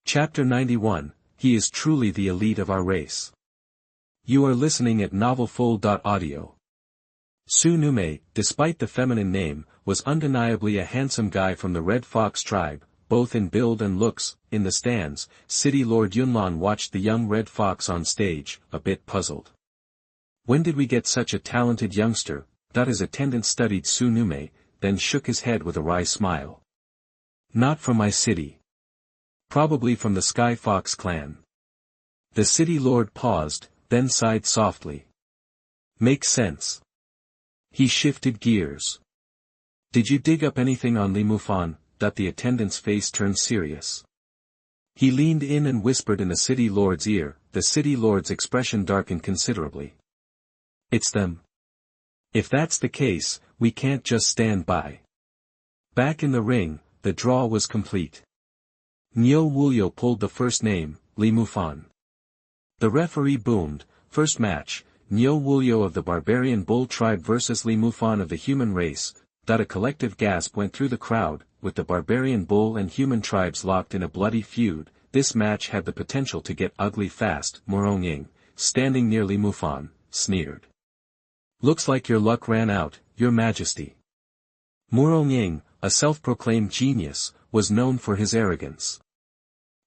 Chapter 91, He is truly the elite of our race. You are listening at novelfull.audio. Xuanhuan, despite the feminine name, was undeniably a handsome guy from the Red Fox tribe, both in build and looks. In the stands, City Lord Yunlan watched the young Red Fox on stage, a bit puzzled. When did we get such a talented youngster? His attendant studied Xuanhuan, then shook his head with a wry smile. Not from my city. Probably from the Sky Fox clan. The city lord paused, then sighed softly. Makes sense. He shifted gears. Did you dig up anything on Mengyu? The attendant's face turned serious. He leaned in and whispered in the city lord's ear. The city lord's expression darkened considerably. It's them. If that's the case, we can't just stand by. Back in the ring, the draw was complete. Xuanhuan pulled the first name, Mengyu. The referee boomed, first match, Xuanhuan of the Barbarian Bull tribe versus Mengyu of the human race. A collective gasp went through the crowd, with the Barbarian Bull and human tribes locked in a bloody feud. This match had the potential to get ugly fast. Mengyu, standing near Mengyu, sneered. Looks like your luck ran out, Your Majesty. Mengyu, a self-proclaimed genius, was known for his arrogance.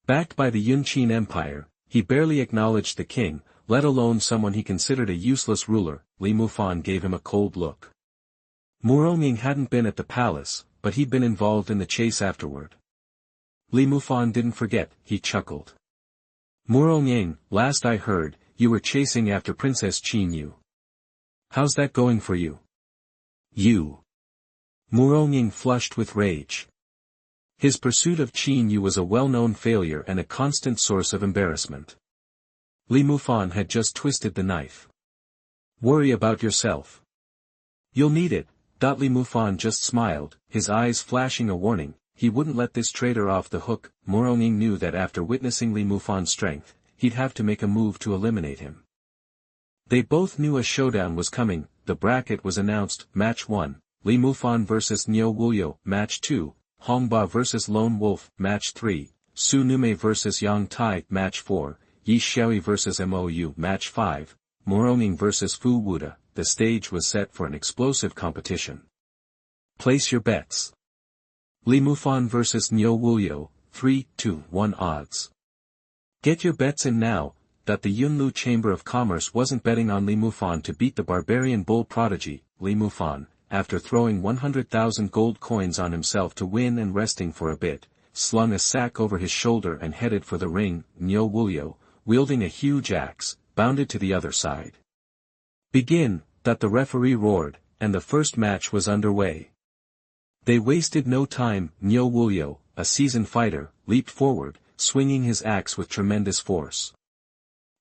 Backed by the Yunqin Empire, he barely acknowledged the king, let alone someone he considered a useless ruler. Mengyu gave him a cold look. Mengyu hadn't been at the palace, but he'd been involved in the chase afterward. Mengyu didn't forget, he chuckled. Mengyu, last I heard, you were chasing after Princess Qinyu. How's that going for you? You. Mengyu flushed with rage. His pursuit of Qinyu was a well-known failure and a constant source of embarrassment. Mengyu had just twisted the knife. Worry about yourself. You'll need it. Mengyu just smiled, his eyes flashing a warning. He wouldn't let this traitor off the hook. Mengyu knew that after witnessing Mengyu's strength, he'd have to make a move to eliminate him. They both knew a showdown was coming. The bracket was announced. Match 1, Mengyu vs Xuanhuan. Match 2, Hongba vs Lone Wolf. Match 3, Xuanhuan vs Yang Tai. Match 4, Yi Xiaoyi vs Mou. Match 5, Mengyu vs Fu Wuda. The stage was set for an explosive competition. Place your bets. Mengyu vs Xuanhuan, 3-1 odds. Get your bets in now. The Yunlu Chamber of Commerce wasn't betting on Mengyu to beat the Barbarian Bull prodigy. Mengyu, after throwing 100,000 gold coins on himself to win and resting for a bit, slung a sack over his shoulder and headed for the ring. Xuanhuan, wielding a huge axe, bounded to the other side. Begin, the referee roared, and the first match was underway. They wasted no time. Xuanhuan, a seasoned fighter, leaped forward, swinging his axe with tremendous force.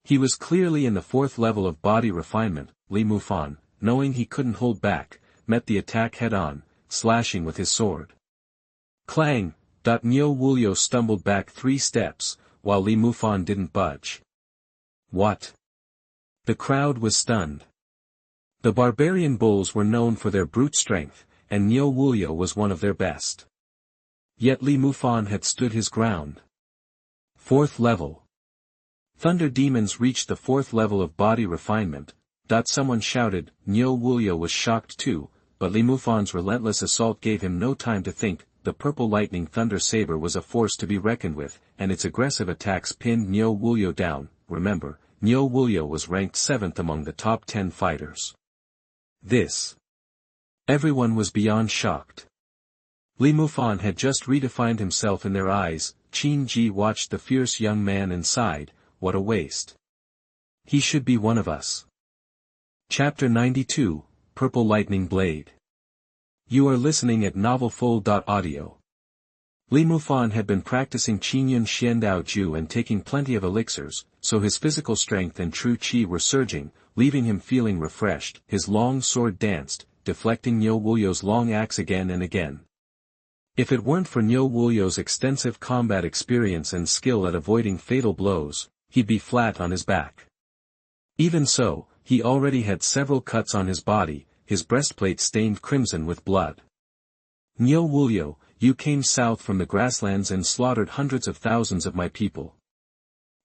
He was clearly in the 4th level of body refinement. Mengyu, knowing he couldn't hold back, met the attack head-on, slashing with his sword. Clang! Xuanhuan stumbled back 3 steps, while Mengyu didn't budge. What? The crowd was stunned. The Barbarian Bulls were known for their brute strength, and Xuanhuan was one of their best. Yet Mengyu had stood his ground. 4th level. Thunder demons reached the 4th level of body refinement. Someone shouted. Xuanhuan was shocked too, but Mengyu's relentless assault gave him no time to think. The purple lightning thunder saber was a force to be reckoned with, and its aggressive attacks pinned Xuanhuan down. Remember, Xuanhuan was ranked 7th among the top 10 fighters. This. Everyone was beyond shocked. Mengyu had just redefined himself in their eyes. Qin Ji watched the fierce young man and sighed, what a waste. He should be one of us. Chapter 92, Purple Lightning Blade. You are listening at novelfull.audio. Mengyu had been practicing Qingyun Xiandao Ju and taking plenty of elixirs, so his physical strength and true qi were surging, leaving him feeling refreshed. His long sword danced, deflecting Xuanhuan's long axe again and again. If it weren't for Xuanhuan's extensive combat experience and skill at avoiding fatal blows, he'd be flat on his back. Even so, he already had several cuts on his body, his breastplate stained crimson with blood. Xuanhuan, you came south from the grasslands and slaughtered hundreds of thousands of my people.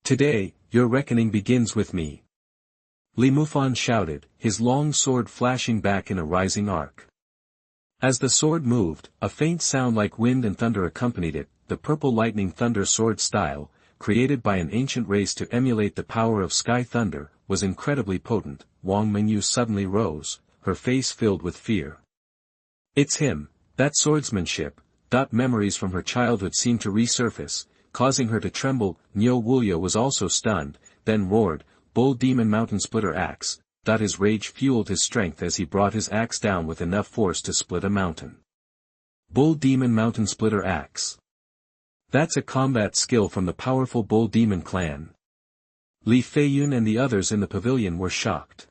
Today, your reckoning begins with me. Mufan shouted, his long sword flashing back in a rising arc. As the sword moved, a faint sound like wind and thunder accompanied it, the purple lightning thunder sword style, created by an ancient race to emulate the power of sky thunder, was incredibly potent. Mengyu suddenly rose, her face filled with fear. It's him, that swordsmanship. Memories from her childhood seemed to resurface, causing her to tremble. Wulyo was also stunned, then roared, Bull Demon Mountain Splitter Axe. His rage fueled his strength as he brought his axe down with enough force to split a mountain. Bull Demon Mountain Splitter Axe. That's a combat skill from the powerful Bull Demon clan. Li Feiyun and the others in the pavilion were shocked.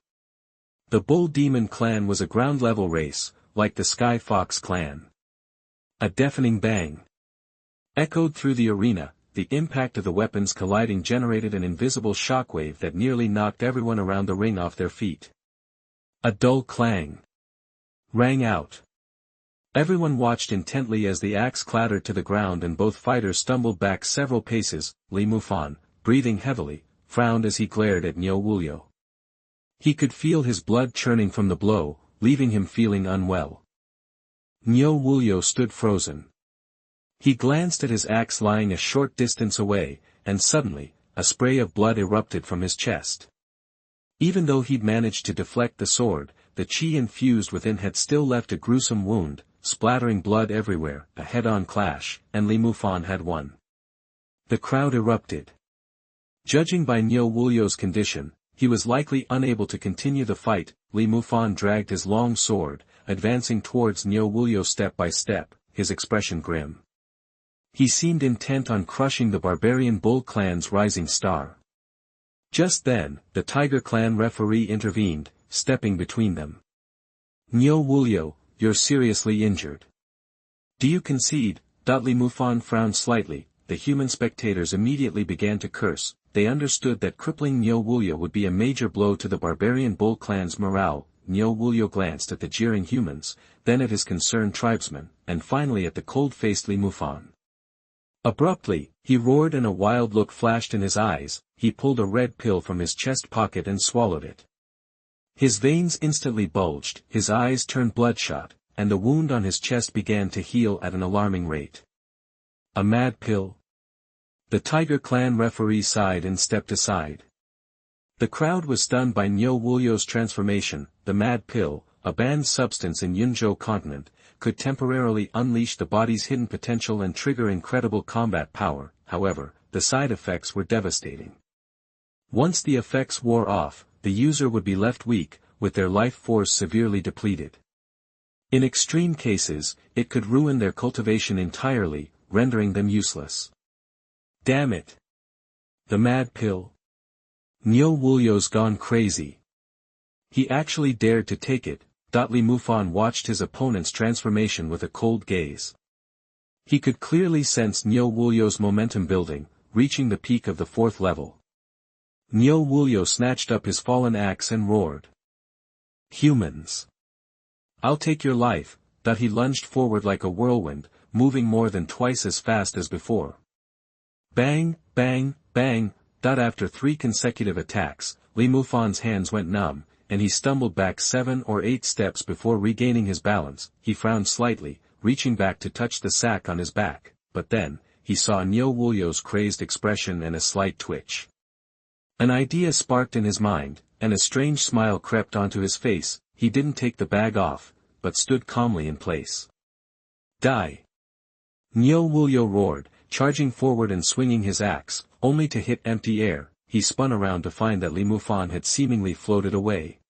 The Bull Demon clan was a ground-level race, like the Sky Fox clan. A deafening bang echoed through the arena. The impact of the weapons colliding generated an invisible shockwave that nearly knocked everyone around the ring off their feet. A dull clang rang out. Everyone watched intently as the axe clattered to the ground and both fighters stumbled back several paces. Mufan, breathing heavily, frowned as he glared at Wulyo. He could feel his blood churning from the blow, leaving him feeling unwell. Wulyo stood frozen. He glanced at his axe lying a short distance away, and suddenly, a spray of blood erupted from his chest. Even though he'd managed to deflect the sword, the chi infused within had still left a gruesome wound, splattering blood everywhere. A head-on clash, and Mufan had won. The crowd erupted. Judging by Wulyo's condition, he was likely unable to continue the fight. Mufan dragged his long sword, advancing towards Wulyo step by step, his expression grim. He seemed intent on crushing the barbarian Bull clan's rising star. Just then, the Tiger clan referee intervened, stepping between them. Wulyo, you're seriously injured. Do you concede? Mufan frowned slightly. The human spectators immediately began to curse. They understood that crippling Wulyo would be a major blow to the barbarian Bull clan's morale. Wulyo glanced at the jeering humans, then at his concerned tribesmen, and finally at the cold-faced Mufan. Abruptly, he roared and a wild look flashed in his eyes. He pulled a red pill from his chest pocket and swallowed it. His veins instantly bulged, his eyes turned bloodshot, and the wound on his chest began to heal at an alarming rate. A mad pill? The Tiger clan referee sighed and stepped aside. The crowd was stunned by Wulyo's transformation. The mad pill, a banned substance in Yunzhou continent, could temporarily unleash the body's hidden potential and trigger incredible combat power. However, the side effects were devastating. Once the effects wore off, the user would be left weak, with their life force severely depleted. In extreme cases, it could ruin their cultivation entirely, rendering them useless. Damn it! The mad pill? Wulyo's gone crazy. He actually dared to take it. Mufan watched his opponent's transformation with a cold gaze. He could clearly sense Wulyo's momentum building, reaching the peak of the 4th level. Wulyo snatched up his fallen axe and roared. Humans! I'll take your life. He lunged forward like a whirlwind, moving more than twice as fast as before. Bang, bang, bang. After 3 consecutive attacks, Mufan's hands went numb, and he stumbled back 7 or 8 steps before regaining his balance. He frowned slightly, reaching back to touch the sack on his back, but then, he saw Wulyo's crazed expression and a slight twitch. An idea sparked in his mind, and a strange smile crept onto his face. He didn't take the bag off, but stood calmly in place. Die! Wulyo roared, charging forward and swinging his axe, only to hit empty air. He spun around to find that Mufan had seemingly floated away.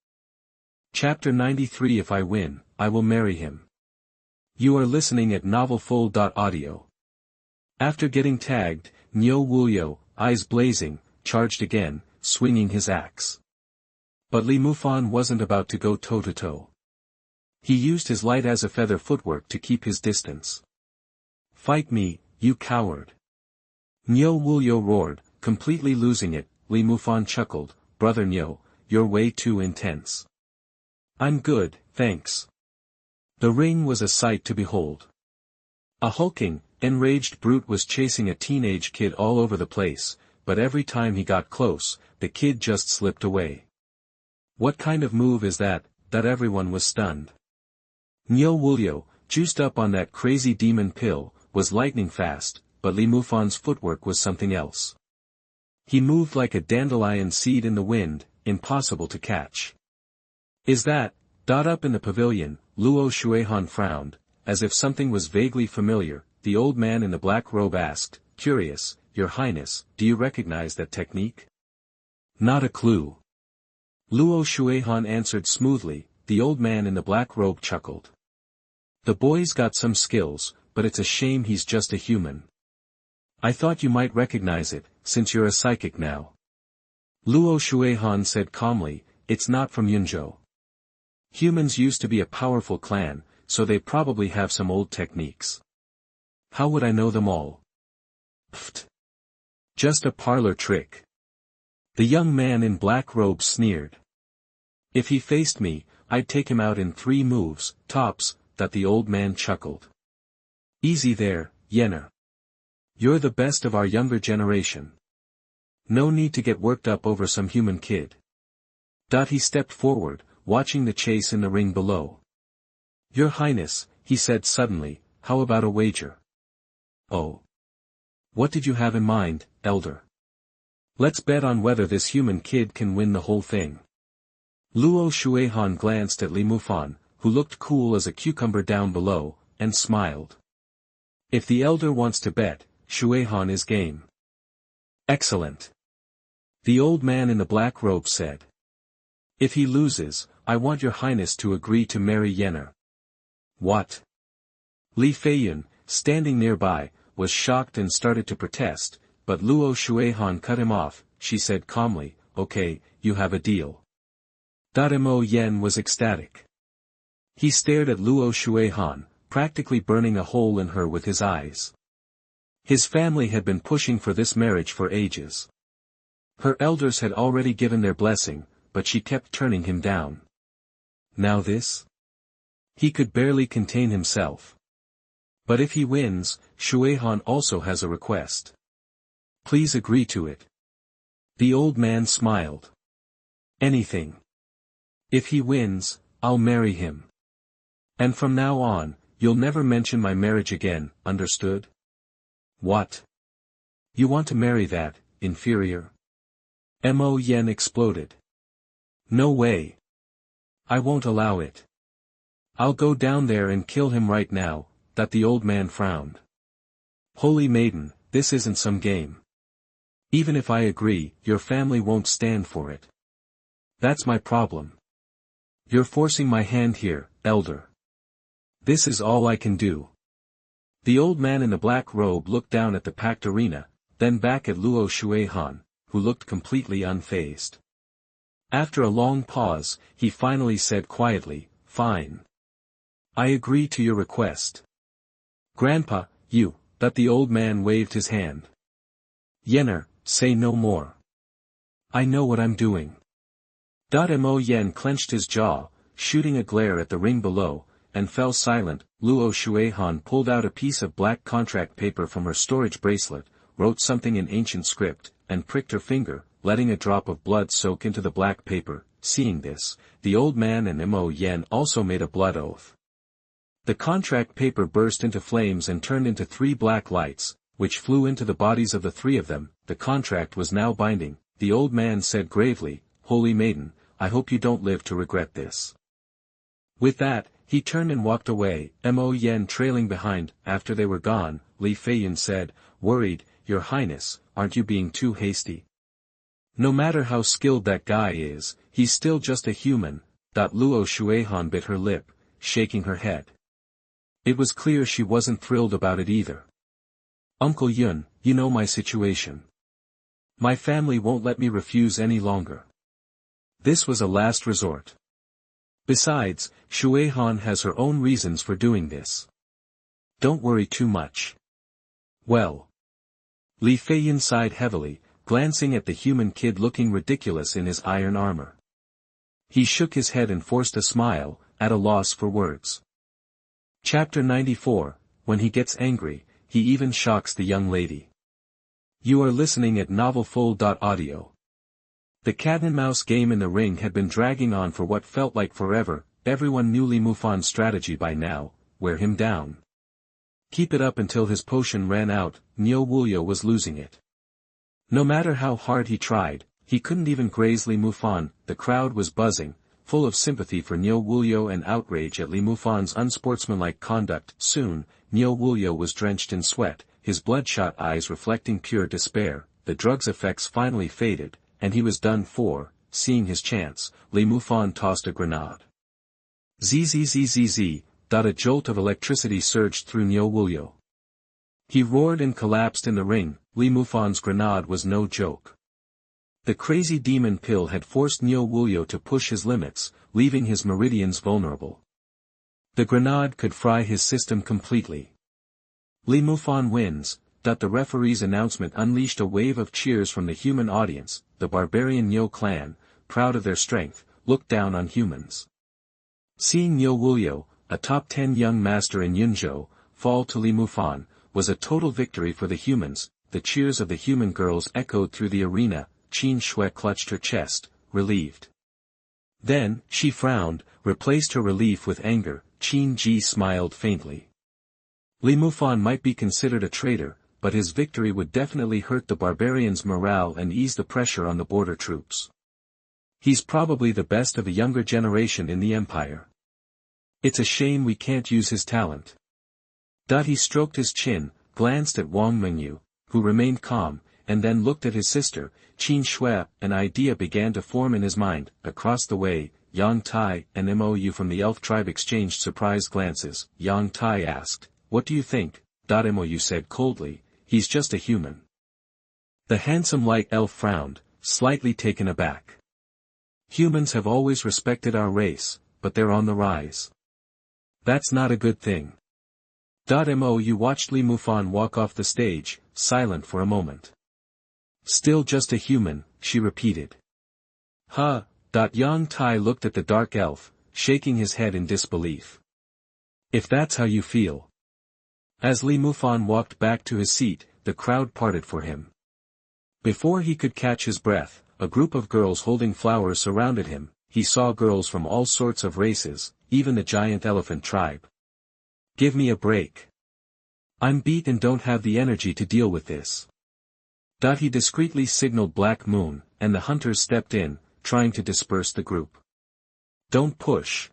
Chapter 93. If I win, I will marry him. You are listening at novelfull.audio. After getting tagged, Wulyo, eyes blazing, charged again, swinging his axe. But Mufan wasn't about to go toe-to-toe. He used his light-as-a-feather footwork to keep his distance. Fight me, you coward! Wulyo roared, completely losing it. Mufan chuckled, Brother Nyo, you're way too intense. I'm good, thanks. The ring was a sight to behold. A hulking, enraged brute was chasing a teenage kid all over the place, but every time he got close, the kid just slipped away. What kind of move is that? That everyone was stunned. Nyo Wulyo, juiced up on that crazy demon pill, was lightning fast, but Li Mufan's footwork was something else. He moved like a dandelion seed in the wind, impossible to catch. Is that, up in the pavilion, Luo Xuanhuan frowned, as if something was vaguely familiar. The old man in the black robe asked, curious, Your Highness, do you recognize that technique? Not a clue. Luo Xuanhuan answered smoothly. The old man in the black robe chuckled. The boy's got some skills, but it's a shame he's just a human. I thought you might recognize it, since you're a psychic now. Luo Xuanhuan said calmly, it's not from Yunzhou. Humans used to be a powerful clan, so they probably have some old techniques. How would I know them all? Pfft. Just a parlor trick. The young man in black robe sneered. If he faced me, I'd take him out in 3 moves, tops. That the old man chuckled. Easy there, Yenner. You're the best of our younger generation. No need to get worked up over some human kid. He stepped forward, watching the chase in the ring below. Your Highness, he said suddenly, how about a wager? Oh. What did you have in mind, Elder? Let's bet on whether this human kid can win the whole thing. Luo Xuanhuan glanced at Li Mufan, who looked cool as a cucumber down below, and smiled. If the elder wants to bet, Xuanhuan is game. Excellent. The old man in the black robe said. If he loses, I want your highness to agree to marry Yenner. What? Li Feiyun, standing nearby, was shocked and started to protest, but Luo Xuanhuan cut him off. She said calmly, okay, you have a deal. Mo Yen was ecstatic. He stared at Luo Xuanhuan, practically burning a hole in her with his eyes. His family had been pushing for this marriage for ages. Her elders had already given their blessing, but she kept turning him down. Now this? He could barely contain himself. But if he wins, Xuanhuan also has a request. Please agree to it. The old man smiled. Anything. If he wins, I'll marry him. And from now on, you'll never mention my marriage again, understood? What? You want to marry that, inferior? Mo Yen exploded. No way. I won't allow it. I'll go down there and kill him right now. That the old man frowned. Holy maiden, this isn't some game. Even if I agree, your family won't stand for it. That's my problem. You're forcing my hand here, elder. This is all I can do. The old man in the black robe looked down at the packed arena, then back at Luo Xuanhuan, who looked completely unfazed. After a long pause, he finally said quietly, fine. I agree to your request. Grandpa, you, that the old man waved his hand. Yenner, say no more. I know what I'm doing. Mo Yen clenched his jaw, shooting a glare at the ring below, and fell silent. Luo Xuanhuan pulled out a piece of black contract paper from her storage bracelet, wrote something in ancient script, and pricked her finger, letting a drop of blood soak into the black paper. Seeing this, the old man and Mo Yen also made a blood oath. The contract paper burst into flames and turned into 3 black lights, which flew into the bodies of the 3 of them. The contract was now binding. The old man said gravely, Holy maiden, I hope you don't live to regret this. With that, he turned and walked away, Mo Yen trailing behind. After they were gone, Li Feiyun said, worried, Your Highness, aren't you being too hasty? No matter how skilled that guy is, he's still just a human. Luo Xuanhuan bit her lip, shaking her head. It was clear she wasn't thrilled about it either. Uncle Yun, you know my situation. My family won't let me refuse any longer. This was a last resort. Besides, Xuanhuan has her own reasons for doing this. Don't worry too much. Well. Li Feiyun sighed heavily, glancing at the human kid looking ridiculous in his iron armor. He shook his head and forced a smile, at a loss for words. Chapter 94, when he gets angry, he even shocks the young lady. You are listening at novelfull.audio. The cat-and-mouse game in the ring had been dragging on for what felt like forever. Everyone knew Li Mufan's strategy by now: wear him down. Keep it up until his potion ran out. Niu Wuliu was losing it. No matter how hard he tried, he couldn't even graze Li Mufan. The crowd was buzzing, full of sympathy for Niu Wuliu and outrage at Li Mufan's unsportsmanlike conduct. Soon, Niu Wuliu was drenched in sweat, his bloodshot eyes reflecting pure despair. The drug's effects finally faded, and he was done for. Seeing his chance, Li Mufan tossed a grenade. Zzzzz. A jolt of electricity surged through Niu Wuliu. He roared and collapsed in the ring. Li Mufan's grenade was no joke. The crazy demon pill had forced Niu Wuliu to push his limits, leaving his meridians vulnerable. The grenade could fry his system completely. Li Mufan wins. The referee's announcement unleashed a wave of cheers from the human audience. The barbarian Niu clan, proud of their strength, looked down on humans. Seeing Niu Wuliu, a top 10 young master in Yunzhou, fall to Li Mufan, was a total victory for the humans. The cheers of the human girls echoed through the arena. Qin Shui clutched her chest, relieved. Then, she frowned, replaced her relief with anger. Qin Ji smiled faintly. Li Mufan might be considered a traitor, but his victory would definitely hurt the barbarians' morale and ease the pressure on the border troops. He's probably the best of the younger generation in the empire. It's a shame we can't use his talent. He stroked his chin, glanced at Wang Mengyu, who remained calm, and then looked at his sister, Qin Shui. An idea began to form in his mind. Across the way, Yang Tai and Mou from the elf tribe exchanged surprised glances. Yang Tai asked, "What do you think?" Mou said coldly, "He's just a human." The handsome light elf frowned, slightly taken aback. "Humans have always respected our race, but they're on the rise. That's not a good thing." Mou watched Li Mufan walk off the stage, silent for a moment. "Still just a human," she repeated. "Huh." Yang Tai looked at the dark elf, shaking his head in disbelief. "If that's how you feel." As Li Mufan walked back to his seat, the crowd parted for him. Before he could catch his breath, a group of girls holding flowers surrounded him. He saw girls from all sorts of races, even the giant elephant tribe. "Give me a break. I'm beat and don't have the energy to deal with this." He discreetly signaled Black Moon, and the hunters stepped in, trying to disperse the group. "Don't push.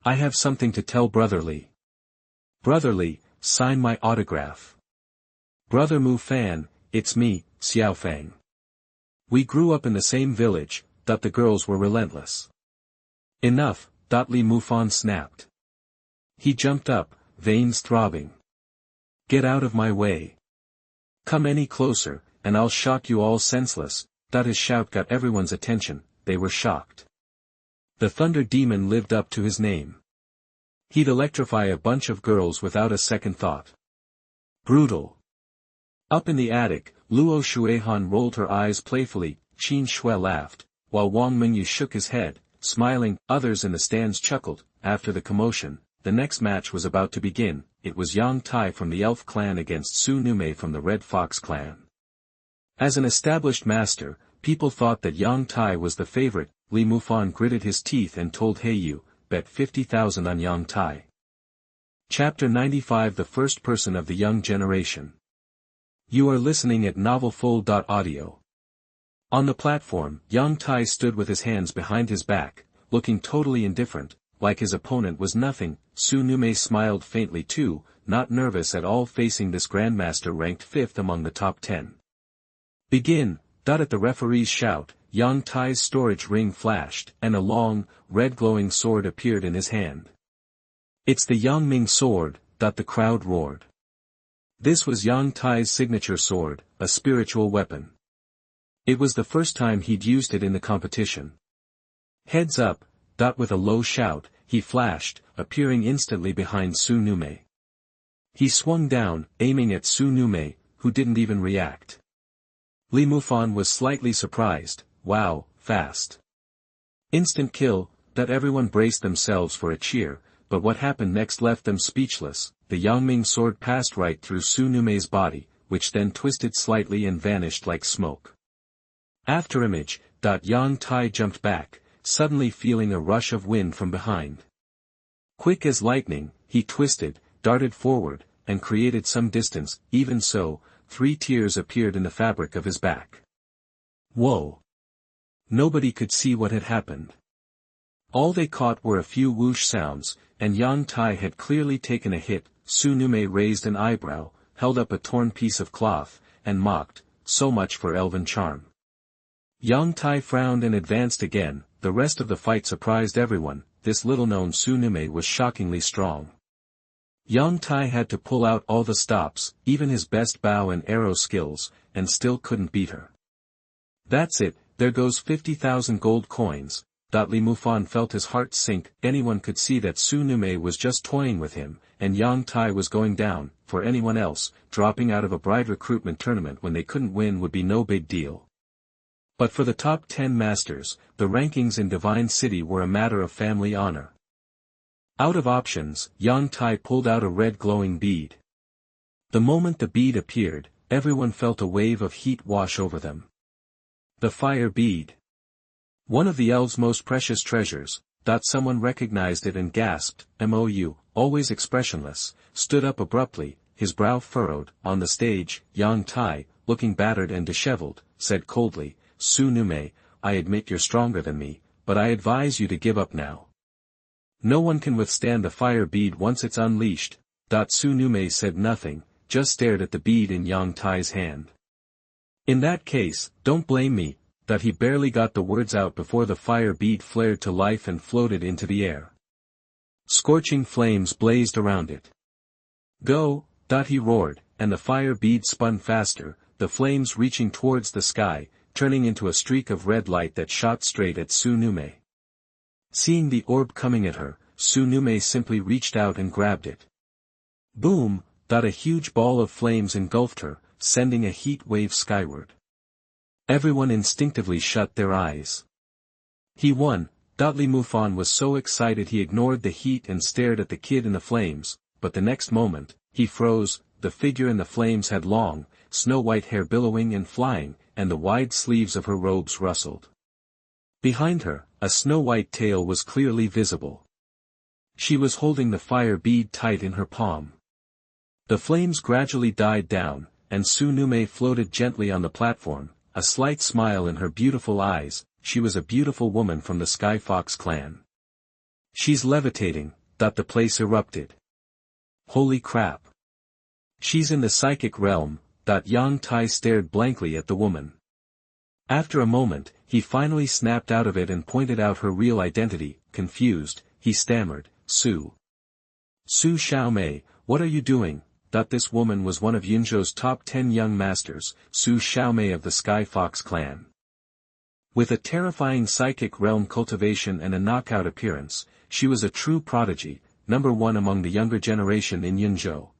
I have something to tell Brother Li. Brother Li, sign my autograph. Brother Mu Fan, it's me, Xiaofang. We grew up in the same village." The girls were relentless. "Enough." Li Mufan snapped. He jumped up, veins throbbing. "Get out of my way. Come any closer, and I'll shock you all senseless." His shout got everyone's attention. They were shocked. The Thunder Demon lived up to his name. He'd electrify a bunch of girls without a second thought. Brutal. Up in the attic, Luo Xuanhuan rolled her eyes playfully. Qin Shui laughed, while Wang Mengyu shook his head, smiling. Others in the stands chuckled. After the commotion, the next match was about to begin. It was Yang Tai from the Elf clan against Xuanhuan from the Red Fox clan. As an established master, people thought that Yang Tai was the favorite. Li Mufan gritted his teeth and told Heiyu, "Bet 50,000 on Yang Tai." Chapter 95. The First Person of the Young Generation. You are listening at novelfull.audio. On the platform, Yang Tai stood with his hands behind his back, looking totally indifferent, like his opponent was nothing. Xuanhuan smiled faintly too, not nervous at all facing this grandmaster ranked 5th among the top 10. "Begin." At the referee's shout, Yang Tai's storage ring flashed, and a long, red glowing sword appeared in his hand. "It's the Yangming sword," the crowd roared. This was Yang Tai's signature sword, a spiritual weapon. It was the first time he'd used it in the competition. "Heads up." With a low shout, he flashed, appearing instantly behind Xuanhuan. He swung down, aiming at Xuanhuan, who didn't even react. Li Mufan was slightly surprised. Wow, fast. Instant kill. Everyone braced themselves for a cheer, but what happened next left them speechless. the Yangming sword passed right through Su Numei's body, which then twisted slightly and vanished like smoke. After image, Yang Tai jumped back, suddenly feeling a rush of wind from behind. Quick as lightning, he twisted, darted forward, and created some distance. Even so, 3 tears appeared in the fabric of his back. Whoa! Nobody could see what had happened. All they caught were a few whoosh sounds, and Yang Tai had clearly taken a hit. Su Numei raised an eyebrow, held up a torn piece of cloth, and mocked, "So much for elven charm." Yang Tai frowned and advanced again. The rest of the fight surprised everyone. This little-known Su Numei was shockingly strong. Yang Tai had to pull out all the stops, even his best bow and arrow skills, and still couldn't beat her. That's it, there goes 50,000 gold coins. Li Mufan felt his heart sink. Anyone could see that Su Numei was just toying with him, and Yang Tai was going down. For anyone else, dropping out of a bride recruitment tournament when they couldn't win would be no big deal. But for the top 10 masters, the rankings in Divine City were a matter of family honor. Out of options, Yang Tai pulled out a red glowing bead. The moment the bead appeared, everyone felt a wave of heat wash over them. The fire bead. One of the elves' most precious treasures. Someone recognized it and gasped. Mou, always expressionless, stood up abruptly, his brow furrowed. On the stage, Yang Tai, looking battered and disheveled, said coldly, "Su Numei, I admit you're stronger than me, but I advise you to give up now. No one can withstand the fire bead once it's unleashed." Su Numei said nothing, just stared at the bead in Yang Tai's hand. "In that case, don't blame me." He barely got the words out before the fire bead flared to life and floated into the air. Scorching flames blazed around it. "Go!" He roared, and the fire bead spun faster, the flames reaching towards the sky, turning into a streak of red light that shot straight at Su Numei. Seeing the orb coming at her, Su Numei simply reached out and grabbed it. Boom! A huge ball of flames engulfed her, sending a heat wave skyward. Everyone instinctively shut their eyes. He won. Li Mufan was so excited he ignored the heat and stared at the kid in the flames, but the next moment, he froze. The figure in the flames had long, snow-white hair billowing and flying, and the wide sleeves of her robes rustled. Behind her, a snow-white tail was clearly visible. She was holding the fire bead tight in her palm. The flames gradually died down, and Su Numei floated gently on the platform, a slight smile in her beautiful eyes. She was a beautiful woman from the Sky Fox clan. "She's levitating," the place erupted. "Holy crap. She's in the psychic realm." Yang Tai stared blankly at the woman. After a moment, he finally snapped out of it and pointed out her real identity. Confused, he stammered, Su Xiaomei, what are you doing?" This woman was one of Yunzhou's top 10 young masters, Su Xiaomei of the Sky Fox clan. With a terrifying psychic realm cultivation and a knockout appearance, she was a true prodigy, #1 among the younger generation in Yunzhou.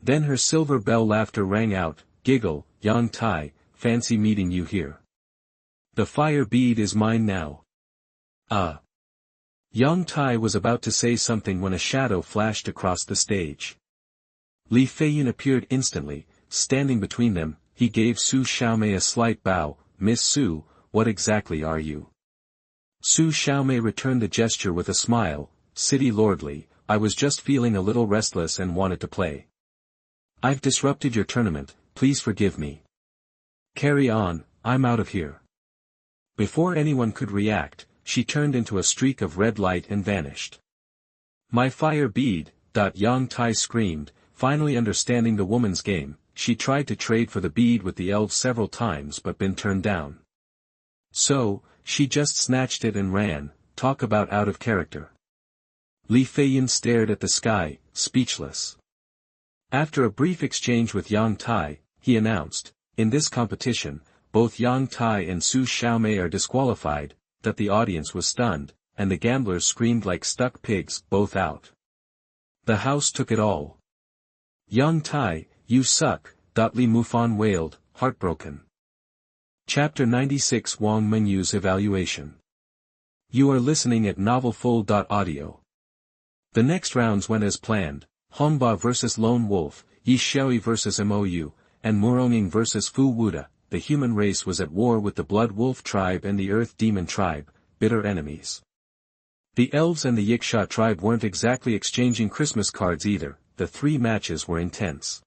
Then her silver bell laughter rang out. "Giggle, Yang Tai, fancy meeting you here. The fire bead is mine now." Yang Tai was about to say something when a shadow flashed across the stage. Li Feiyun appeared instantly, standing between them. He gave Su Xiaomei a slight bow. "Miss Su, what exactly are you?" Su Xiaomei returned the gesture with a smile. "City lordly, I was just feeling a little restless and wanted to play. I've disrupted your tournament, please forgive me. Carry on, I'm out of here." Before anyone could react, she turned into a streak of red light and vanished. "My fire bead!" Yang Tai screamed. Finally understanding the woman's game, she tried to trade for the bead with the elves several times but been turned down. So, she just snatched it and ran. Talk about out of character. Li Feiyun stared at the sky, speechless. After a brief exchange with Yang Tai, he announced, "In this competition, both Yang Tai and Su Xiaomei are disqualified." The audience was stunned, and the gamblers screamed like stuck pigs, "Both out." The house took it all. "Yang Tai, you suck," Li Mufan wailed, heartbroken. Chapter 96 Wang Mengyu's Evaluation. You are listening at novelfull.audio. The next rounds went as planned. Hongba vs Lone Wolf, Yi Xiaoyi vs Mou, and Muronging vs Fu Wuda. The human race was at war with the Blood Wolf tribe and the Earth Demon tribe, bitter enemies. The elves and the Yiksha tribe weren't exactly exchanging Christmas cards either. The three matches were intense.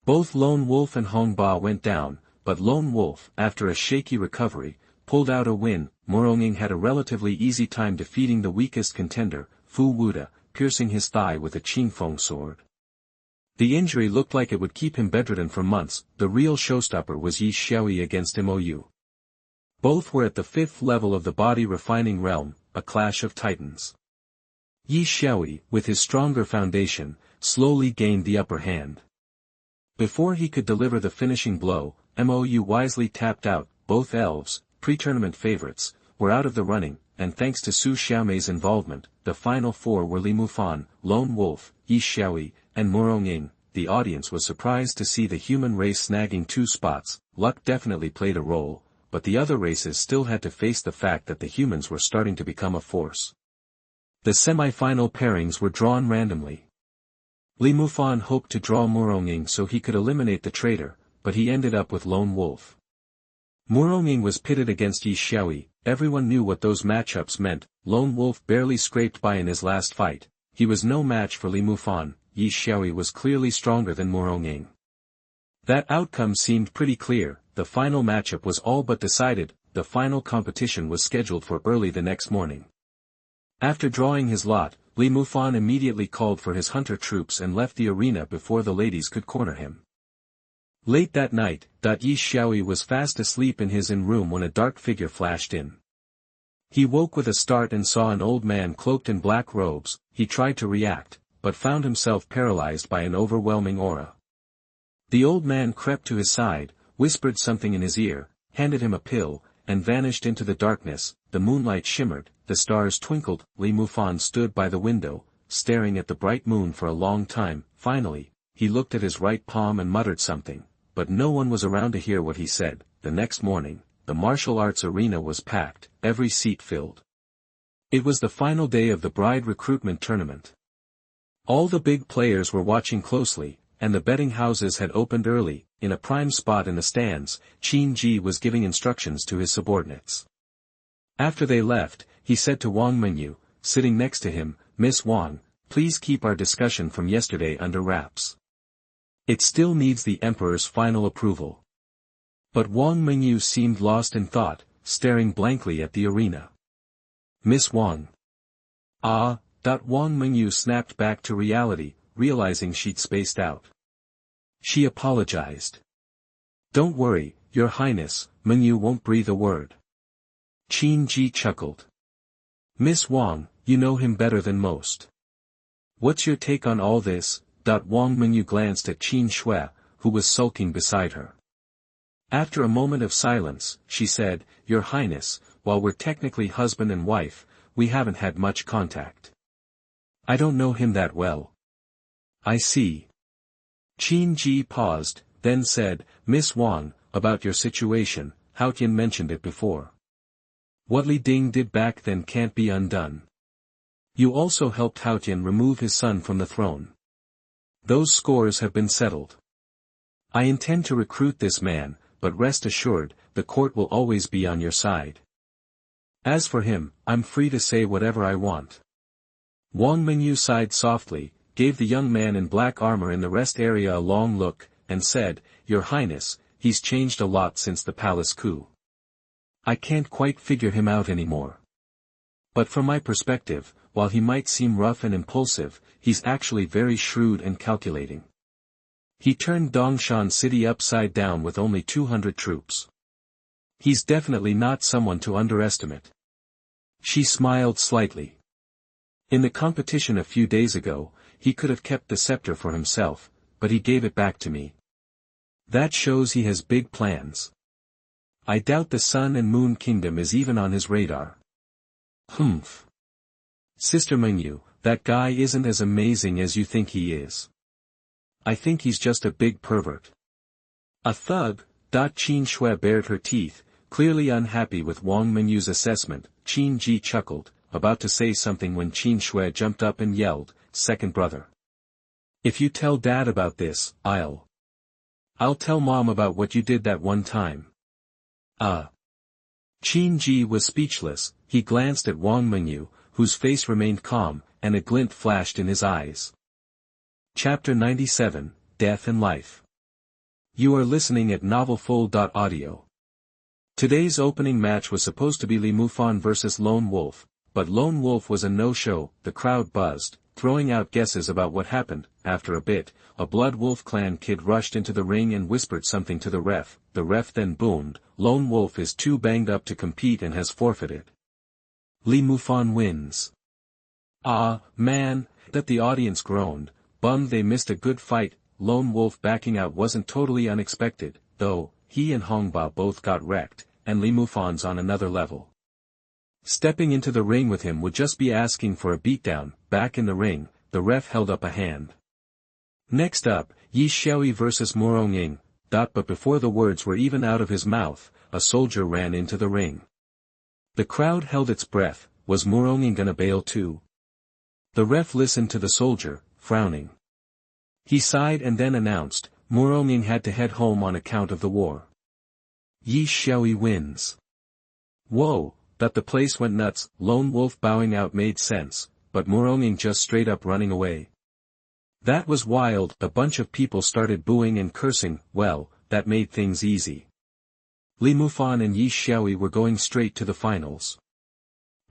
Both Lone Wolf and Hongba went down, but Lone Wolf, after a shaky recovery, pulled out a win. Muronging had a relatively easy time defeating the weakest contender, Fu Wuda, piercing his thigh with a Qingfeng sword. The injury looked like it would keep him bedridden for months. The real showstopper was Yi Xiaoyi against Mou. Both were at the 5th level of the body refining realm, a clash of titans. Yi Xiaoyi, with his stronger foundation, slowly gained the upper hand. Before he could deliver the finishing blow, Mou wisely tapped out. Both elves, pre-tournament favorites, were out of the running, and thanks to Su Xiaomei's involvement, the final four were Li Mufan, Lone Wolf, Yi Xiaoyi, and Muronging. The audience was surprised to see the human race snagging 2 spots. Luck definitely played a role, but the other races still had to face the fact that the humans were starting to become a force. The semi-final pairings were drawn randomly. Li Mufan hoped to draw Muronging so he could eliminate the traitor, but he ended up with Lone Wolf. Muronging was pitted against Yi Xiaoyi. Everyone knew what those matchups meant. Lone Wolf barely scraped by in his last fight. He was no match for Li Mufan. Yi Xiaoyi was clearly stronger than Muronging. That outcome seemed pretty clear. The final matchup was all but decided. The final competition was scheduled for early the next morning. After drawing his lot, Li Mufan immediately called for his hunter troops and left the arena before the ladies could corner him. Late that night, Yi Xiaoyi was fast asleep in his room when a dark figure flashed in. He woke with a start and saw an old man cloaked in black robes. He tried to react, but found himself paralyzed by an overwhelming aura. The old man crept to his side, whispered something in his ear, handed him a pill, and vanished into the darkness. The moonlight shimmered, the stars twinkled. Li Mufan stood by the window, staring at the bright moon for a long time. Finally, he looked at his right palm and muttered something, but no one was around to hear what he said. The next morning, the martial arts arena was packed, every seat filled. It was the final day of the bride recruitment tournament. All the big players were watching closely, and the betting houses had opened early. In a prime spot in the stands, Qin Ji was giving instructions to his subordinates. After they left, he said to Wang Mengyu, sitting next to him, "Miss Wang, please keep our discussion from yesterday under wraps. It still needs the Emperor's final approval." But Wang Mengyu seemed lost in thought, staring blankly at the arena. "Miss Wang." "Ah." Wang Mengyu snapped back to reality, realizing she'd spaced out. She apologized. "Don't worry, Your Highness." Mengyu won't breathe a word. Qin Ji chuckled. "Miss Wang, you know him better than most. What's your take on all this?" Wang Mengyu glanced at Qin Shui, who was sulking beside her. After a moment of silence, she said, "Your Highness, while we're technically husband and wife, we haven't had much contact. I don't know him that well." "I see." Qin Ji paused, then said, "Miss Wang, about your situation, Haotian mentioned it before. What Li Ding did back then can't be undone. You also helped Haotian remove his son from the throne. Those scores have been settled. I intend to recruit this man, but rest assured, the court will always be on your side. As for him, I'm free to say whatever I want." Wang Mengyu sighed softly, gave the young man in black armor in the rest area a long look, and said, "Your Highness, he's changed a lot since the palace coup. I can't quite figure him out anymore. But from my perspective, while he might seem rough and impulsive, he's actually very shrewd and calculating. He turned Dongshan City upside down with only 200 troops. He's definitely not someone to underestimate." She smiled slightly. "In the competition a few days ago, he could have kept the scepter for himself, but he gave it back to me. That shows he has big plans. I doubt the Sun and Moon Kingdom is even on his radar." "Humph. Sister Mengyu, that guy isn't as amazing as you think he is. I think he's just a big pervert." "A thug." Qin Shui bared her teeth, clearly unhappy with Wang Mengyu's assessment. Qin Ji chuckled, about to say something when Qin Shui jumped up and yelled, "Second brother. If you tell Dad about this, I'll tell Mom about what you did that one time. Qin Ji was speechless. He glanced at Wang Mengyu, whose face remained calm, and a glint flashed in his eyes. Chapter 97, Death and Life. You are listening at NovelFull.audio. Today's opening match was supposed to be Li Mufan vs Lone Wolf, but Lone Wolf was a no-show. The crowd buzzed, throwing out guesses about what happened. After a bit, a Blood Wolf clan kid rushed into the ring and whispered something to the ref. The ref then boomed, "Lone Wolf is too banged up to compete and has forfeited. Li Mufan wins." "Ah, man," that the audience groaned, bummed they missed a good fight. Lone Wolf backing out wasn't totally unexpected, though. He and Hongba both got wrecked, and Li Mufan's on another level. Stepping into the ring with him would just be asking for a beatdown. Back in the ring, the ref held up a hand. Next up, Yi Xiaoyi vs Murong. But before the words were even out of his mouth, a soldier ran into the ring. The crowd held its breath. Was Murong gonna bail too? The ref listened to the soldier, frowning. He sighed and then announced, Murong had to head home on account of the war. Yi Xiaoyi wins. Whoa, that the place went nuts. Lone Wolf bowing out made sense, but Murong just straight up running away. That was wild. A bunch of people started booing and cursing. Well, that made things easy. Li Mufan and Yi Xiaoyi were going straight to the finals.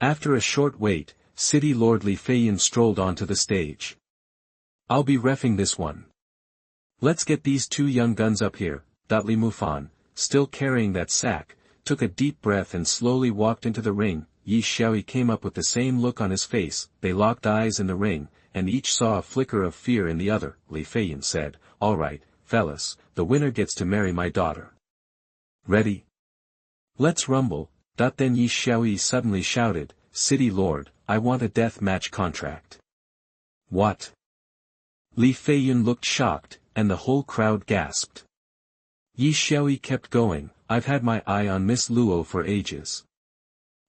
After a short wait, City Lord Li Feiyin strolled onto the stage. "I'll be reffing this one. Let's get these two young guns up here." Li Mufan, still carrying that sack, took a deep breath and slowly walked into the ring. Yi Xiaoyi came up with the same look on his face. They locked eyes in the ring, and each saw a flicker of fear in the other. Li Feiyin said, "All right, fellas, the winner gets to marry my daughter. Ready? Let's rumble." Then Yi Xiaoyi suddenly shouted, "City Lord, I want a death match contract." "What?" Li Feiyin looked shocked, and the whole crowd gasped. Yi Xiaoyi kept going, "I've had my eye on Miss Luo for ages.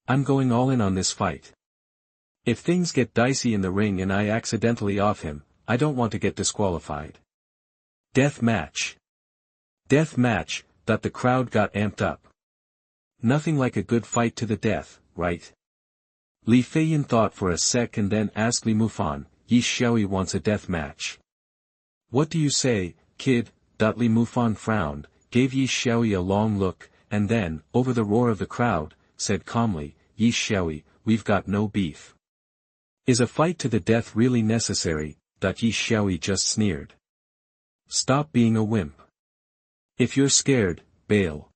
I'm going all in on this fight. If things get dicey in the ring and I accidentally off him, I don't want to get disqualified. Death match. Death match." The crowd got amped up. Nothing like a good fight to the death, right? Li Feiyin thought for a sec and then asked Li Mufan, "Yi Xiaoyi wants a death match. What do you say, kid?" Li Mufan frowned, gave Yi Xiaoyi a long look, and then, over the roar of the crowd, said calmly, "Yi Xiaoyi, we've got no beef. Is a fight to the death really necessary?" Yi Xiaoyi just sneered. "Stop being a wimp. If you're scared, bail.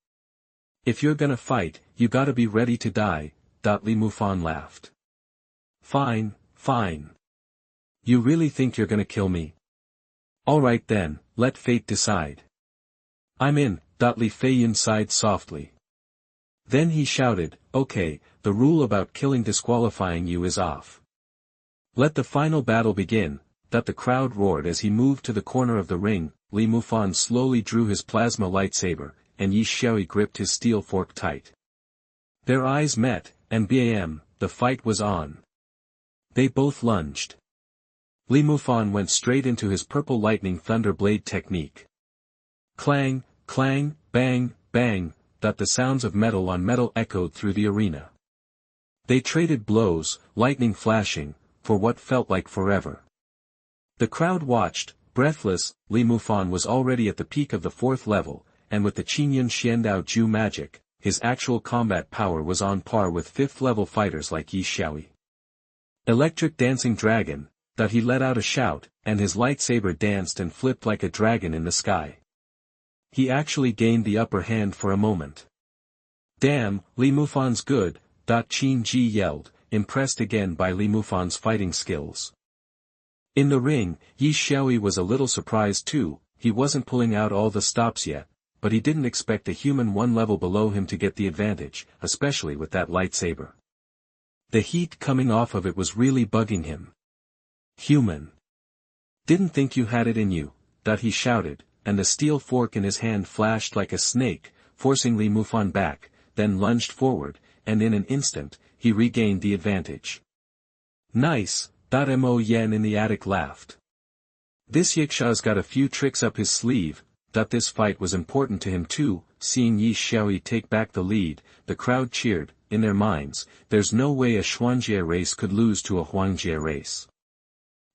If you're gonna fight, you gotta be ready to die." Li Mufan laughed. Fine. You really think you're gonna kill me? Alright then, let fate decide. I'm in. Li Feiyin sighed softly. Then he shouted, "Okay, the rule about killing disqualifying you is off. Let the final battle begin." The crowd roared as he moved to the corner of the ring. Li Mufan slowly drew his plasma lightsaber, and Yi Xiaoyi gripped his steel fork tight. Their eyes met, and bam, the fight was on. They both lunged. Li Mufan went straight into his purple lightning thunder blade technique. Clang, clang, bang, bang, the sounds of metal on metal echoed through the arena. They traded blows, lightning flashing, for what felt like forever. The crowd watched, breathless. Li Mufan was already at the peak of the 4th level, and with the Qingyun Xiandao Ju magic, his actual combat power was on par with 5th level fighters like Yi Xiaoyi. Electric dancing dragon, he let out a shout, and his lightsaber danced and flipped like a dragon in the sky. He actually gained the upper hand for a moment. Damn, Li Mufan's good, Qin Ji yelled, impressed again by Li Mufan's fighting skills. In the ring, Yi Xiaoyi was a little surprised too. He wasn't pulling out all the stops yet, but he didn't expect a human one level below him to get the advantage, especially with that lightsaber. The heat coming off of it was really bugging him. "Human. Didn't think you had it in you," he shouted, and the steel fork in his hand flashed like a snake, forcing Li Mufan back, then lunged forward, and in an instant, he regained the advantage. "Nice." Mo Yen in the attic laughed. This Yiksha's got a few tricks up his sleeve. This fight was important to him too. Seeing Yi Xiaoyi take back the lead, the crowd cheered. In their minds, there's no way a Xuanjie race could lose to a Huangjie race.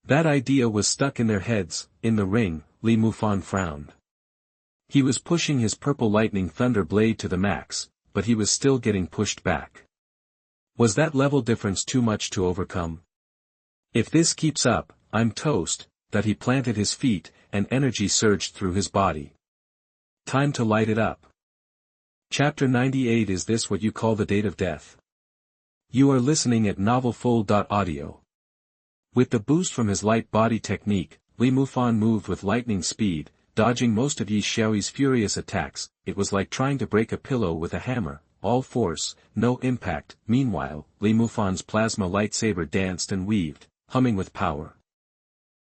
That idea was stuck in their heads. In the ring, Li Mufan frowned. He was pushing his purple lightning thunder blade to the max, but he was still getting pushed back. Was that level difference too much to overcome? If this keeps up, I'm toast. He planted his feet, and energy surged through his body. Time to light it up. Chapter 98. Is this what you call the date of death? You are listening at novelfull.audio. With the boost from his light body technique, Li Mufan moved with lightning speed, dodging most of Yi Xiaoyi's furious attacks. It was like trying to break a pillow with a hammer, all force, no impact. Meanwhile, Li Mufan's plasma lightsaber danced and weaved, humming with power.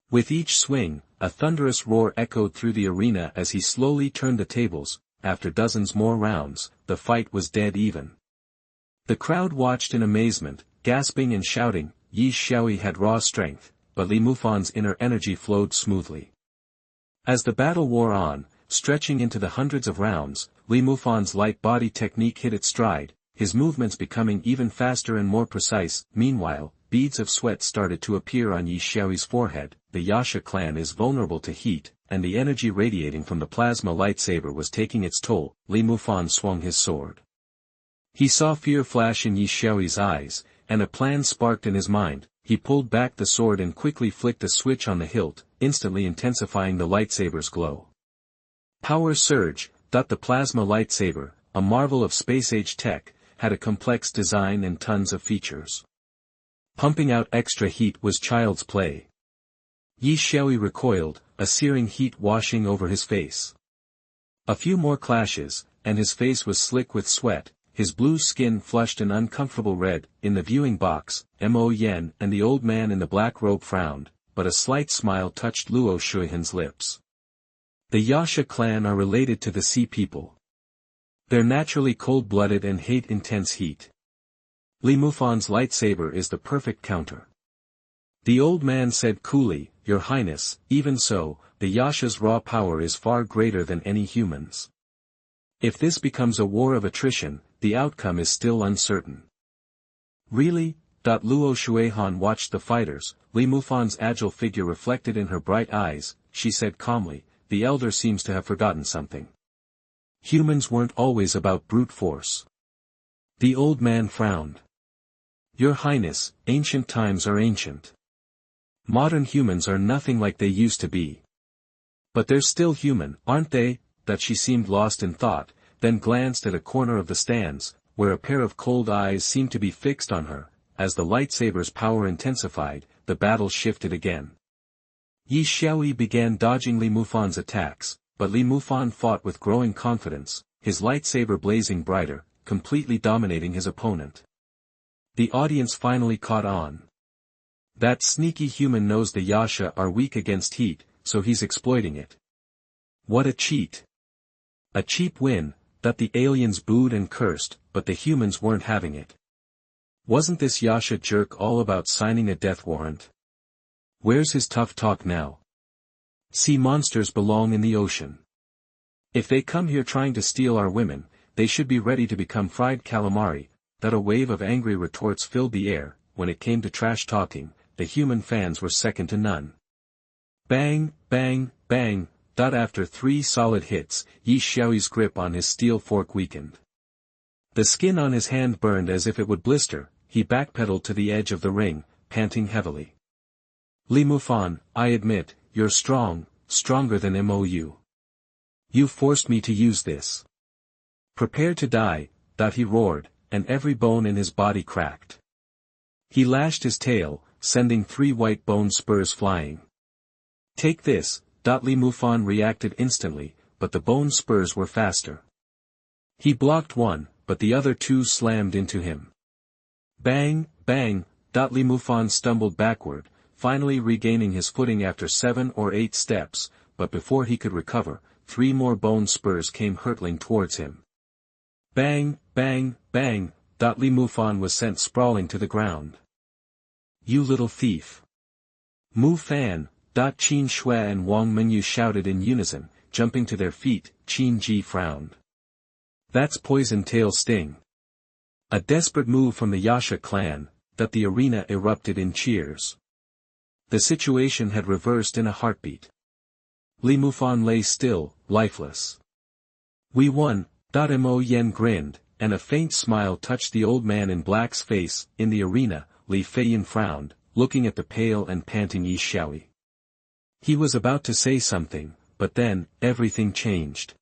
With each swing, a thunderous roar echoed through the arena as he slowly turned the tables. After dozens more rounds, the fight was dead even. The crowd watched in amazement, gasping and shouting. Yi Xiaoyi had raw strength, but Li Mufan's inner energy flowed smoothly. As the battle wore on, stretching into the hundreds of rounds, Li Mufan's light body technique hit its stride, his movements becoming even faster and more precise. Meanwhile, beads of sweat started to appear on Yi Xiaoyi's forehead. The Yasha clan is vulnerable to heat, and the energy radiating from the plasma lightsaber was taking its toll. Li Mufan swung his sword. He saw fear flash in Yi Xiaoyi's eyes, and a plan sparked in his mind. He pulled back the sword and quickly flicked a switch on the hilt, instantly intensifying the lightsaber's glow. Power surge. The plasma lightsaber, a marvel of space-age tech, had a complex design and tons of features. Pumping out extra heat was child's play. Yi Xiaoyi recoiled, a searing heat washing over his face. A few more clashes, and his face was slick with sweat, his blue skin flushed an uncomfortable red. In the viewing box, Mo Yen and the old man in the black robe frowned, but a slight smile touched Luo Shuihan's lips. The Yasha clan are related to the Sea People. They're naturally cold-blooded and hate intense heat. Li Mufan's lightsaber is the perfect counter. The old man said coolly, Your Highness, even so, the Yasha's raw power is far greater than any human's. If this becomes a war of attrition, the outcome is still uncertain. Really? Luo Shuihan watched the fighters. Li Mufan's agile figure reflected in her bright eyes. She said calmly, The elder seems to have forgotten something. Humans weren't always about brute force. The old man frowned. Your Highness, ancient times are ancient. Modern humans are nothing like they used to be. But they're still human, aren't they? She seemed lost in thought, then glanced at a corner of the stands, where a pair of cold eyes seemed to be fixed on her. As the lightsaber's power intensified, the battle shifted again. Yi Xiaoyi began dodging Li Mufan's attacks, but Li Mufan fought with growing confidence, his lightsaber blazing brighter, completely dominating his opponent. The audience finally caught on. That sneaky human knows the Yasha are weak against heat, so he's exploiting it. What a cheat! A cheap win. The aliens booed and cursed, but the humans weren't having it. Wasn't this Yasha jerk all about signing a death warrant? Where's his tough talk now? Sea monsters belong in the ocean. If they come here trying to steal our women, they should be ready to become fried calamari. A wave of angry retorts filled the air. When it came to trash talking, the human fans were second to none. Bang, bang, bang. After 3 solid hits, Yi Xiaoyi's grip on his steel fork weakened. The skin on his hand burned as if it would blister. He backpedaled to the edge of the ring, panting heavily. Li Mufan, I admit, you're strong, stronger than Mou. You forced me to use this. Prepare to die. He roared, and every bone in his body cracked. He lashed his tail, sending 3 white bone spurs flying. Take this. Li Mufan reacted instantly, but the bone spurs were faster. He blocked one, but the other 2 slammed into him. Bang, bang. Li Mufan stumbled backward, finally regaining his footing after 7 or 8 steps, but before he could recover, 3 more bone spurs came hurtling towards him. Bang, bang, bang. Li Mufan was sent sprawling to the ground. You little thief. Mu Fan. Qin Shui and Wang Mengyu shouted in unison, jumping to their feet. Qin Ji frowned. That's Poison Tail Sting. A desperate move from the Yasha clan, that the arena erupted in cheers. The situation had reversed in a heartbeat. Li Mufan lay still, lifeless. We won. Mo Yen grinned, and a faint smile touched the old man in black's face. In the arena, Li Feiyan frowned, looking at the pale and panting Yi Xiaoyi. He was about to say something, but then, everything changed.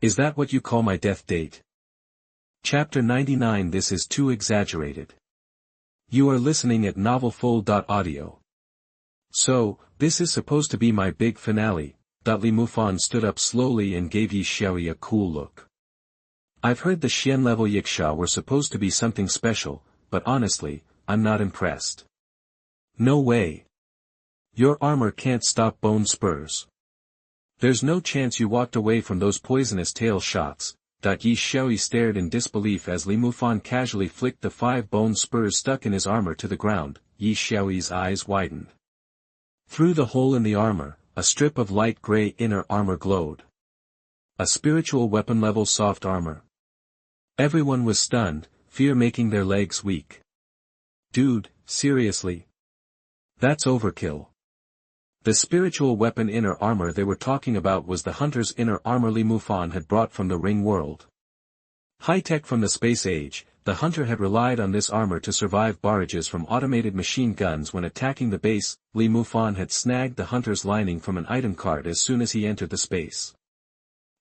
Is that what you call my death date? Chapter 99. This is too exaggerated. You are listening at novelfull.audio. So, this is supposed to be my big finale. Li Mufan stood up slowly and gave Yi Xiaoyi a cool look. I've heard the Xian level Yiksha were supposed to be something special, but honestly, I'm not impressed. No way. Your armor can't stop bone spurs. There's no chance you walked away from those poisonous tail shots. Yi Xiaoyi stared in disbelief as Li Mufan casually flicked the 5 bone spurs stuck in his armor to the ground. Yi Xiaoyi's eyes widened. Through the hole in the armor, a strip of light gray inner armor glowed. A spiritual weapon level soft armor. Everyone was stunned, fear making their legs weak. Dude, seriously? That's overkill. The spiritual weapon inner armor they were talking about was the hunter's inner armor Li Mufan had brought from the ring world. High-tech from the space age, the hunter had relied on this armor to survive barrages from automated machine guns when attacking the base. Li Mufan had snagged the hunter's lining from an item cart as soon as he entered the space.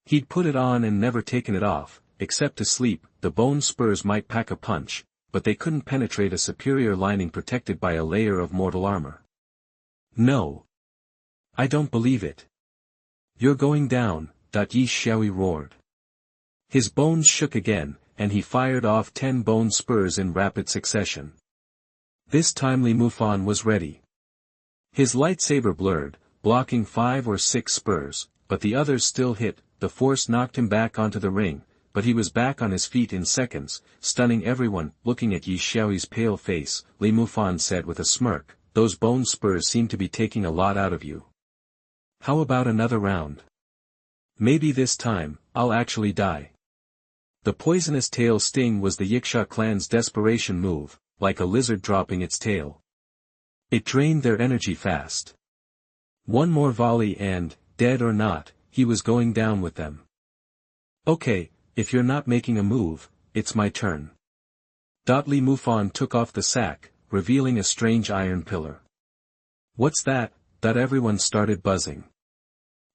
He'd put it on and never taken it off, except to sleep. The bone spurs might pack a punch, but they couldn't penetrate a superior lining protected by a layer of mortal armor. No. I don't believe it. You're going down. Yi Xiaoyi roared. His bones shook again, and he fired off 10 bone spurs in rapid succession. This time Li Mufan was ready. His lightsaber blurred, blocking 5 or 6 spurs, but the others still hit. The force knocked him back onto the ring, but he was back on his feet in seconds, stunning everyone. Looking at Yi Xiaoyi's pale face, Li Mufan said with a smirk, those bone spurs seem to be taking a lot out of you. How about another round? Maybe this time, I'll actually die. The poisonous tail sting was the Yiksha clan's desperation move, like a lizard dropping its tail. It drained their energy fast. One more volley and, dead or not, he was going down with them. Okay, if you're not making a move, it's my turn. Li Mufan took off the sack, revealing a strange iron pillar. What's that? Everyone started buzzing.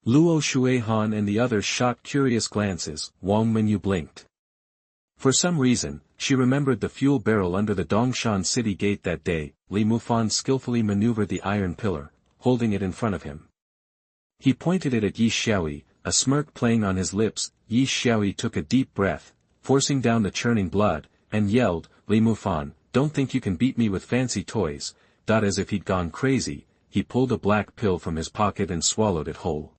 Luo Xuanhuan and the others shot curious glances. Wang Mengyu blinked. For some reason, she remembered the fuel barrel under the Dongshan city gate that day. Li Mufan skillfully maneuvered the iron pillar, holding it in front of him. He pointed it at Yi Xiaoyi, a smirk playing on his lips. Yi Xiaoyi took a deep breath, forcing down the churning blood, and yelled, Li Mufan, don't think you can beat me with fancy toys. As if he'd gone crazy, he pulled a black pill from his pocket and swallowed it whole.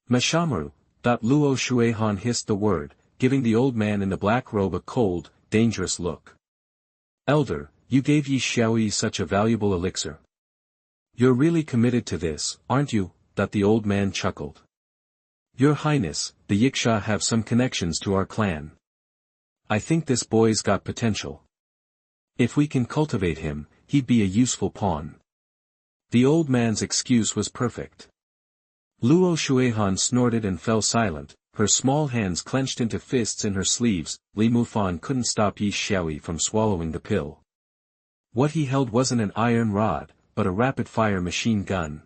Mashamaru. Luo Xuanhuan hissed the word, giving the old man in the black robe a cold, dangerous look. Elder, you gave Yi Xiaoyi such a valuable elixir. You're really committed to this, aren't you? The old man chuckled. Your Highness, the Yiksha have some connections to our clan. I think this boy's got potential. If we can cultivate him, he'd be a useful pawn. The old man's excuse was perfect. Luo Xuanhuan snorted and fell silent, her small hands clenched into fists in her sleeves. Li Mufan couldn't stop Yi Xiaoyi from swallowing the pill. What he held wasn't an iron rod, but a rapid-fire machine gun.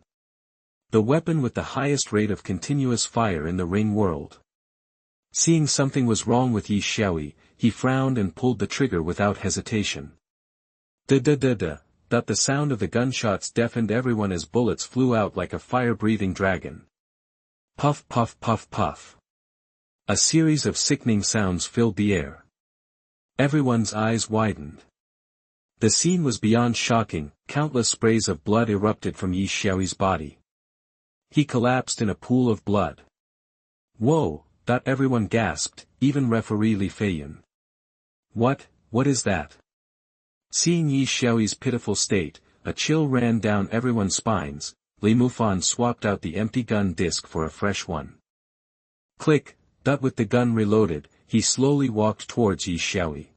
The weapon with the highest rate of continuous fire in the ring world. Seeing something was wrong with Yi Xiaoyi, he frowned and pulled the trigger without hesitation. The sound of the gunshots deafened everyone as bullets flew out like a fire-breathing dragon. Puff puff puff puff. A series of sickening sounds filled the air. Everyone's eyes widened. The scene was beyond shocking. Countless sprays of blood erupted from Yi Xiaoyi's body. He collapsed in a pool of blood. Whoa! Everyone gasped, even referee Li Feiyan. What is that? Seeing Yi Xiaoyi's pitiful state, a chill ran down everyone's spines. Li Mufan swapped out the empty gun disc for a fresh one. Click, with the gun reloaded, he slowly walked towards Yi Xiaoyi.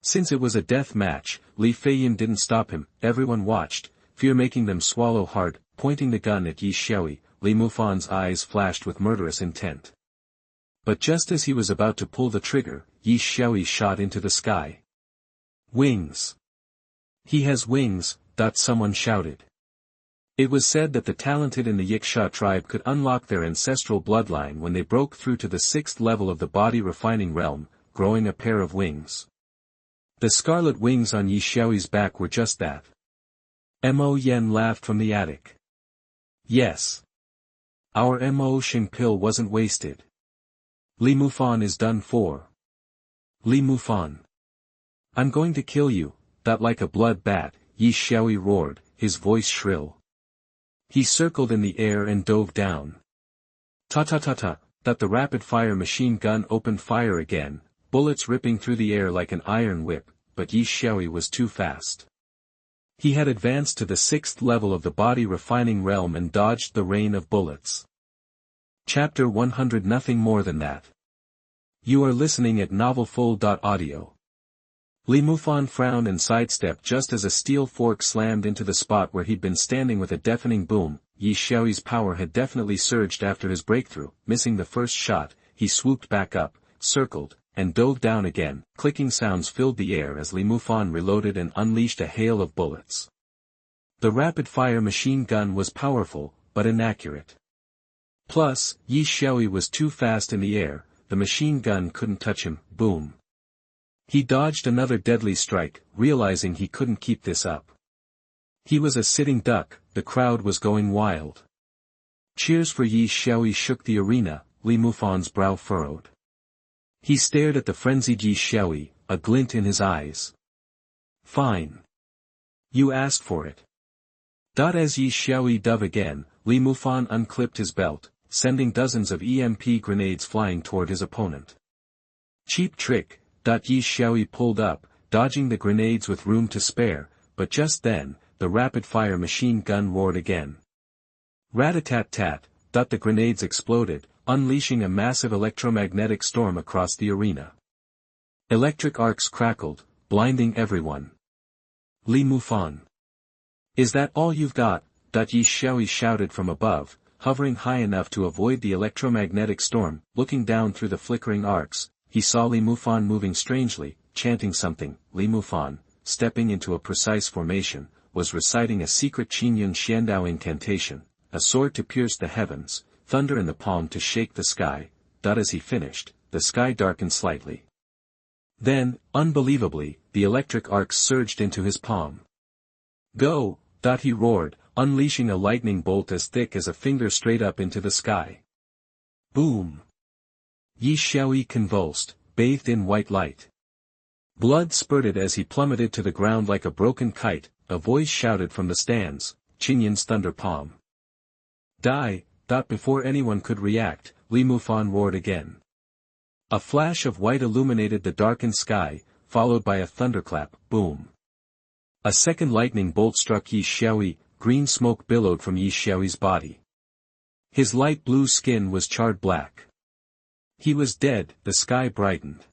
Since it was a death match, Li Feiyin didn't stop him, everyone watched, fear making them swallow hard. Pointing the gun at Yi Xiaoyi, Li Mufan's eyes flashed with murderous intent. But just as he was about to pull the trigger, Yi Xiaoyi shot into the sky. Wings! He has wings, someone shouted. It was said that the talented in the Yiksha tribe could unlock their ancestral bloodline when they broke through to the 6th level of the body refining realm, growing a pair of wings. The scarlet wings on Yi Xiaoyi's back were just that. Mo Yen laughed from the attic. Yes. Our Mo Shing pill wasn't wasted. Li Mufan is done for. Li Mufan. I'm going to kill you, like a blood bat, Yi Xiaoyi roared, his voice shrill. He circled in the air and dove down. Ta-ta-ta-ta, the rapid-fire machine gun opened fire again, bullets ripping through the air like an iron whip, but Yi Xiaoyi was too fast. He had advanced to the 6th level of the body refining realm and dodged the rain of bullets. Chapter 100. Nothing more than that. You are listening at novelfull.audio. Li Mufan frowned and sidestepped just as a steel fork slammed into the spot where he'd been standing with a deafening boom. Yi Xiaoyi's power had definitely surged after his breakthrough. Missing the first shot, he swooped back up, circled, and dove down again. Clicking sounds filled the air as Li Mufan reloaded and unleashed a hail of bullets. The rapid-fire machine gun was powerful, but inaccurate. Plus, Yi Xiaoyi was too fast in the air, the machine gun couldn't touch him. Boom. He dodged another deadly strike, realizing he couldn't keep this up. He was a sitting duck, the crowd was going wild. Cheers for Yi Xiaoyi shook the arena, Li Mufan's brow furrowed. He stared at the frenzied Yi Xiaoyi, a glint in his eyes. Fine. You asked for it. As Yi Xiaoyi dove again, Li Mufan unclipped his belt, sending dozens of EMP grenades flying toward his opponent. Cheap trick. Yi Xiaoyi pulled up, dodging the grenades with room to spare, but just then, the rapid-fire machine gun roared again. Rat-a-tat-tat, the grenades exploded, unleashing a massive electromagnetic storm across the arena. Electric arcs crackled, blinding everyone. Li Mufan. Is that all you've got? Yi Xiaoyi shouted from above, hovering high enough to avoid the electromagnetic storm. Looking down through the flickering arcs, he saw Li Mufan moving strangely, chanting something. Li Mufan, stepping into a precise formation, was reciting a secret Qingyun Xiandao incantation, a sword to pierce the heavens, thunder in the palm to shake the sky. As he finished, the sky darkened slightly. Then, unbelievably, the electric arcs surged into his palm. Go! He roared, unleashing a lightning bolt as thick as a finger straight up into the sky. Boom! Yi Xiaoyi convulsed, bathed in white light. Blood spurted as he plummeted to the ground like a broken kite. A voice shouted from the stands, Qingyun's thunder palm. Die! Before anyone could react, Li Mufan roared again. A flash of white illuminated the darkened sky, followed by a thunderclap. Boom! A second lightning bolt struck Yi Xiaoyi. Green smoke billowed from Yi Xiaoyi's body. His light blue skin was charred black. He was dead. The sky brightened.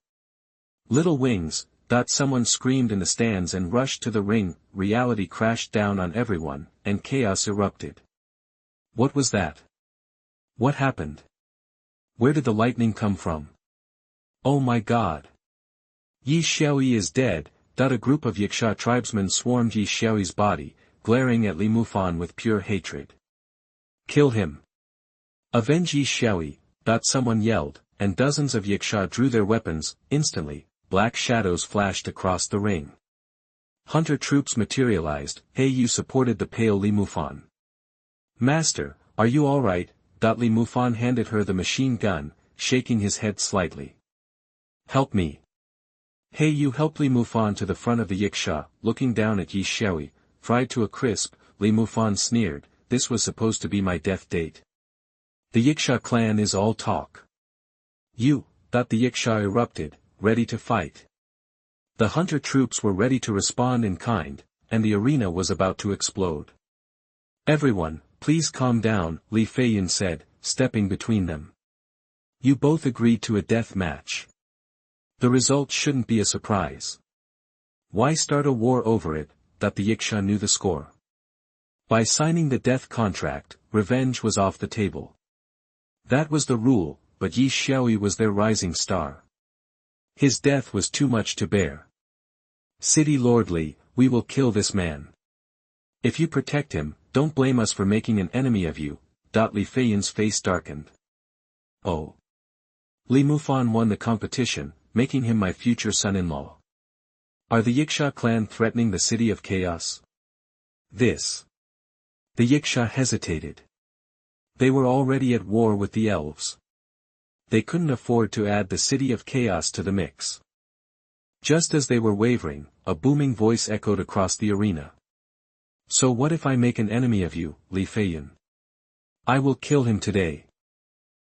Little wings! Someone screamed in the stands and rushed to the ring. Reality crashed down on everyone, and chaos erupted. What was that? What happened? Where did the lightning come from? Oh my God! Yi Xiaoyi is dead. A group of Yiksha tribesmen swarmed Yi Xiaoyi's body, glaring at Li Mufan with pure hatred. Kill him! Avenge Yi Xiaoyi! Someone yelled, and dozens of Yiksha drew their weapons. Instantly, black shadows flashed across the ring. Hunter troops materialized. Hey, you supported the pale Li Mufan. Master, are you alright? Li Mufan handed her the machine gun, shaking his head slightly. Help me. Hey, you helped Li Mufan to the front of the Yiksha. Looking down at Yi Xiaoyi, fried to a crisp, Li Mufan sneered, this was supposed to be my death date. The Yiksha clan is all talk. You, the Yiksha erupted, ready to fight. The hunter troops were ready to respond in kind, and the arena was about to explode. Everyone, Please calm down, Li Feiyan said, stepping between them. You both agreed to a death match. The result shouldn't be a surprise. Why start a war over it, that the Yiksha knew the score. By signing the death contract, revenge was off the table. That was the rule, but Yi Xiaoyi was their rising star. His death was too much to bear. City Lord Li, we will kill this man. If you protect him, don't blame us for making an enemy of you. Li Feiyan's face darkened. Oh. Li Mufan won the competition, making him my future son-in-law. Are the Yiksha clan threatening the city of chaos? This. The Yiksha hesitated. They were already at war with the elves. They couldn't afford to add the city of chaos to the mix. Just as they were wavering, a booming voice echoed across the arena. So what if I make an enemy of you, Li Feiyan? I will kill him today.